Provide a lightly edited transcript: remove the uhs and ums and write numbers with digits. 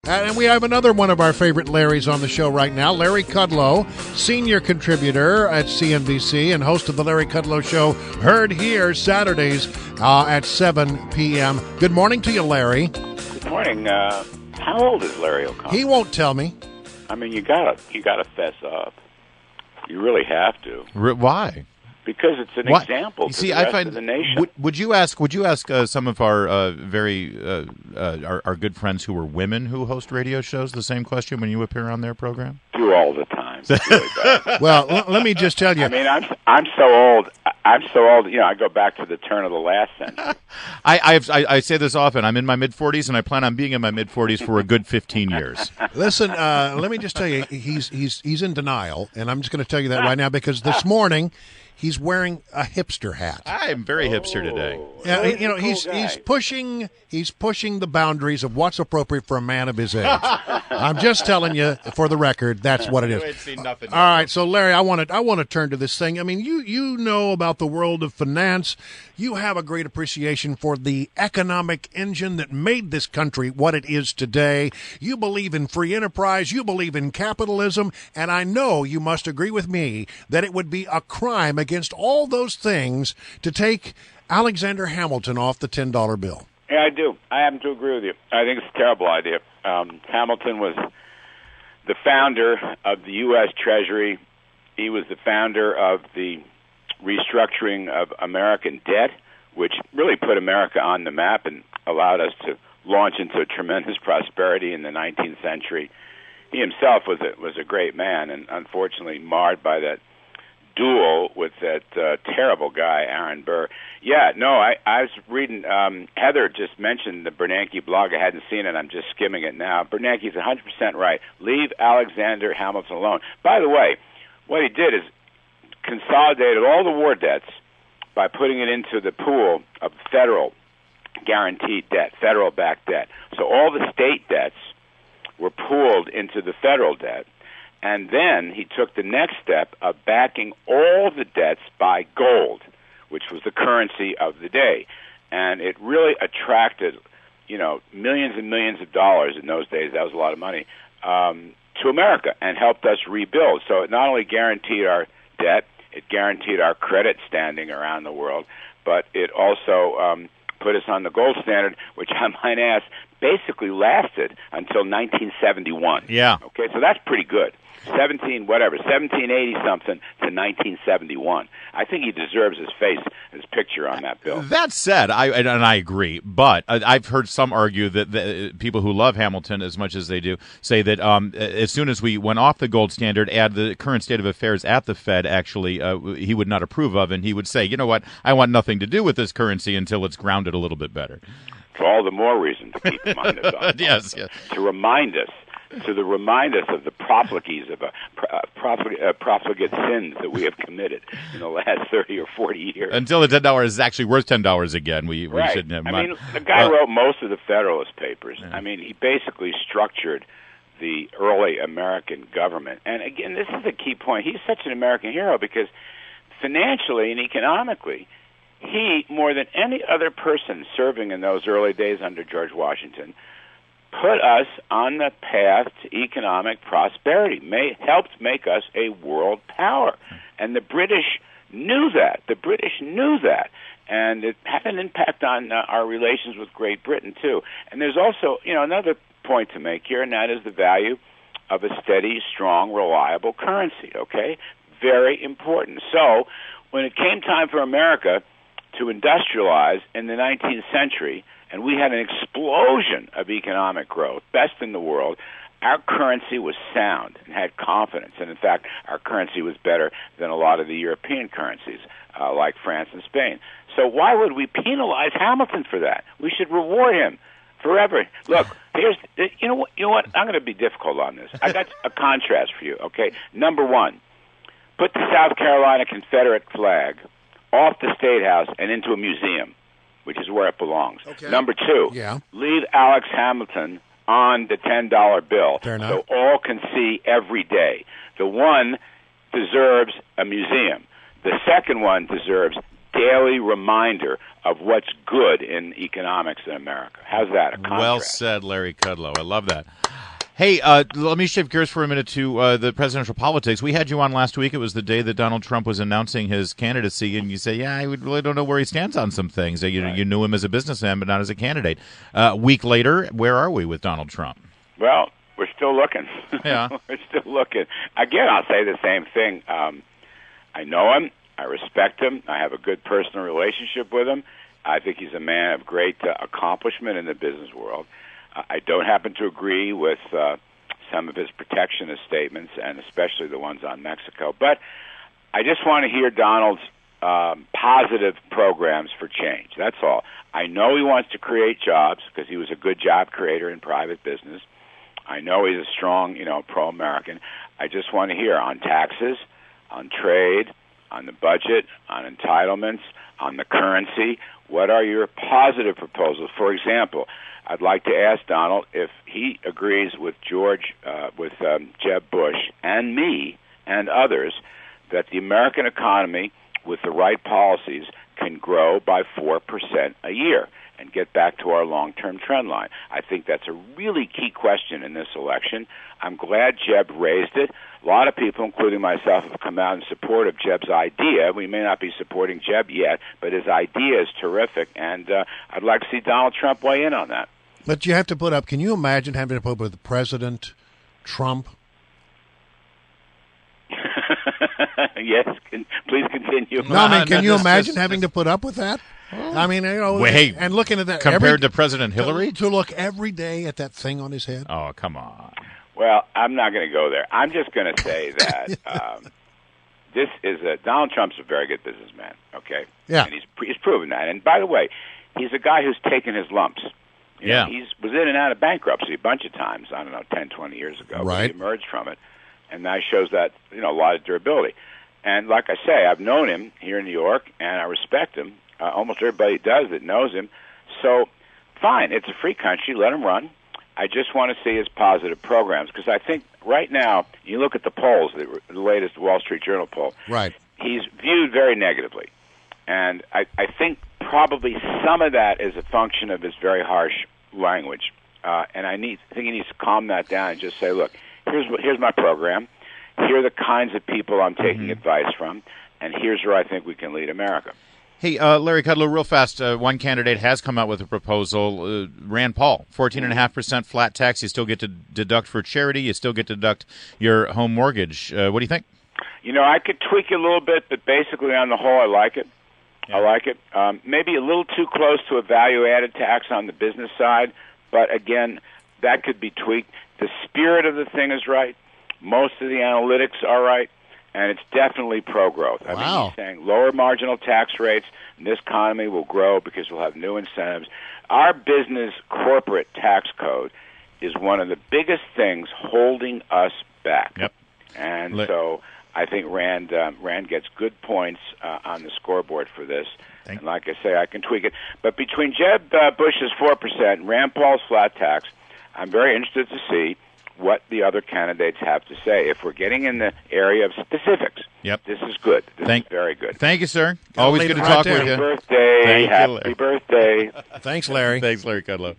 And we have another one of our favorite Larrys on the show right now, Larry Kudlow, senior contributor at CNBC and host of the Larry Kudlow Show, heard here Saturdays at 7 p.m. Good morning to you, Larry. Good morning. How old is Larry O'Connor? He won't tell me. I mean, you gotta fess up. You really have to. Why? Because it's an example to the rest of the nation. Would you ask some of our our good friends who are women who host radio shows the same question when you appear on their program? Do all the time. Really bad. Well, let me just tell you. I mean, I'm so old. I'm so old. You know, I go back to the turn of the last century. I say this often. I'm in my mid-40s, and I plan on being in my mid-40s for a good 15 years. Listen, let me just tell you, he's in denial, and I'm just going to tell you that right now because this morning he's wearing a hipster hat. I am very hipster today. Yeah, you know, he's pushing the boundaries of what's appropriate for a man of his age. I'm just telling you, for the record, that's what it is. You ain't seen nothing. All right, so Larry, I want to turn to this thing. I mean, you know about the world of finance. You have a great appreciation for the economic engine that made this country what it is today. You believe in free enterprise. You believe in capitalism, and I know you must agree with me that it would be a crime against all those things to take Alexander Hamilton off the $10 bill. Yeah, I do. I happen to agree with you. I think it's a terrible idea. Hamilton was the founder of the U.S. Treasury. He was the founder of the restructuring of American debt, which really put America on the map and allowed us to launch into a tremendous prosperity in the 19th century. He himself was a great man, and unfortunately marred by that duel with that terrible guy, Aaron Burr. Yeah, no, I was reading, Heather just mentioned the Bernanke blog. I hadn't seen it. I'm just skimming it now. Bernanke's 100% right. Leave Alexander Hamilton alone. By the way, what he did is consolidated all the war debts by putting it into the pool of federal guaranteed debt, federal-backed debt. So all the state debts were pooled into the federal debt. And then he took the next step of backing all the debts by gold, which was the currency of the day. And it really attracted, millions and millions of dollars in those days. That was a lot of money, to America and helped us rebuild. So it not only guaranteed our debt, it guaranteed our credit standing around the world, but it also put us on the gold standard, which I might ask basically lasted until 1971. Yeah. Okay, so that's pretty good. 1780-something to 1971. I think he deserves his picture on that bill. That said, I agree, but I've heard some argue that the people who love Hamilton as much as they do say that as soon as we went off the gold standard, add the current state of affairs at the Fed, actually, he would not approve of, and he would say, you know what, I want nothing to do with this currency until it's grounded a little bit better. For all the more reason to keep in mind us on. Yes. To remind us of the profligacies of profligate sins that we have committed in the last 30 or 40 years. Until the $10 is actually worth $10 again. We shouldn't have. I mean, the guy wrote most of the Federalist Papers. Yeah. I mean, he basically structured the early American government. And again, this is a key point. He's such an American hero because financially and economically, he, more than any other person serving in those early days under George Washington, put us on the path to economic prosperity, helped make us a world power. And the British knew that. And it had an impact on our relations with Great Britain, too. And there's also, another point to make here, and that is the value of a steady, strong, reliable currency, okay? Very important. So when it came time for America to industrialize in the 19th century, and we had an explosion of economic growth, best in the world, our currency was sound and had confidence. And in fact, our currency was better than a lot of the European currencies, like France and Spain. So why would we penalize Hamilton for that? We should reward him forever. Look, you know what? I'm going to be difficult on this. I got a contrast for you, okay? Number one, put the South Carolina Confederate flag off the State House and into a museum, which is where it belongs. Okay. Number two, leave Alex Hamilton on the $10 bill so all can see every day. The one deserves a museum. The second one deserves daily reminder of what's good in economics in America. How's that, a contrast? Well said, Larry Kudlow. I love that. Hey, let me shift gears for a minute to the presidential politics. We had you on last week. It was the day that Donald Trump was announcing his candidacy, and you say, yeah, I really don't know where he stands on some things. You knew him as a businessman, but not as a candidate. Week later, where are we with Donald Trump? Well, we're still looking. Yeah. We're still looking. Again, I'll say the same thing. I know him. I respect him. I have a good personal relationship with him. I think he's a man of great accomplishment in the business world. I don't happen to agree with some of his protectionist statements, and especially the ones on Mexico. But I just want to hear Donald's positive programs for change. That's all. I know he wants to create jobs because he was a good job creator in private business. I know he's a strong, pro-American. I just want to hear on taxes, on trade, on the budget, on entitlements, on the currency. What are your positive proposals? For example, I'd like to ask Donald if he agrees with Jeb Bush and me and others that the American economy, with the right policies, can grow by 4% a year and get back to our long-term trend line. I think that's a really key question in this election. I'm glad Jeb raised it. A lot of people, including myself, have come out in support of Jeb's idea. We may not be supporting Jeb yet, but his idea is terrific, and I'd like to see Donald Trump weigh in on that. But you have to put up, can you imagine having to put up with President Trump? Yes, please continue. No, I mean, can you imagine having to put up with that? I mean, Wait, and looking at that compared to President Hillary, to look every day at that thing on his head. Oh, come on. Well, I'm not going to go there. I'm just going to say that this is Donald Trump's a very good businessman. Okay, yeah, and he's proven that. And by the way, he's a guy who's taken his lumps. He was in and out of bankruptcy a bunch of times. I don't know, 10, 20 years ago. Right. But he emerged from it, and that shows that a lot of durability. And like I say, I've known him here in New York, and I respect him. Almost everybody does that knows him. So, fine, it's a free country. Let him run. I just want to see his positive programs because I think right now, you look at the polls, the latest Wall Street Journal poll. Right. He's viewed very negatively. And I think probably some of that is a function of his very harsh language. And I think he needs to calm that down and just say, look, here's my program. Here are the kinds of people I'm taking advice from. And here's where I think we can lead America. Hey, Larry Kudlow, real fast, one candidate has come out with a proposal, Rand Paul, 14.5% flat tax. You still get to deduct for charity. You still get to deduct your home mortgage. What do you think? I could tweak it a little bit, but basically on the whole, I like it. Yeah. I like it. Maybe a little too close to a value-added tax on the business side, but again, that could be tweaked. The spirit of the thing is right. Most of the analytics are right. And it's definitely pro-growth. I mean, he's saying lower marginal tax rates, and this economy will grow because we'll have new incentives. Our business corporate tax code is one of the biggest things holding us back. Yep. And so I think Rand gets good points on the scoreboard for this. And like I say, I can tweak it. But between Jeb Bush's 4% and Rand Paul's flat tax, I'm very interested to see what the other candidates have to say. If we're getting in the area of specifics, this is good. This is very good. Thank you, sir. Always good to talk with you. Happy birthday. Happy birthday. Thanks, Larry. Thanks, Larry Kudlow.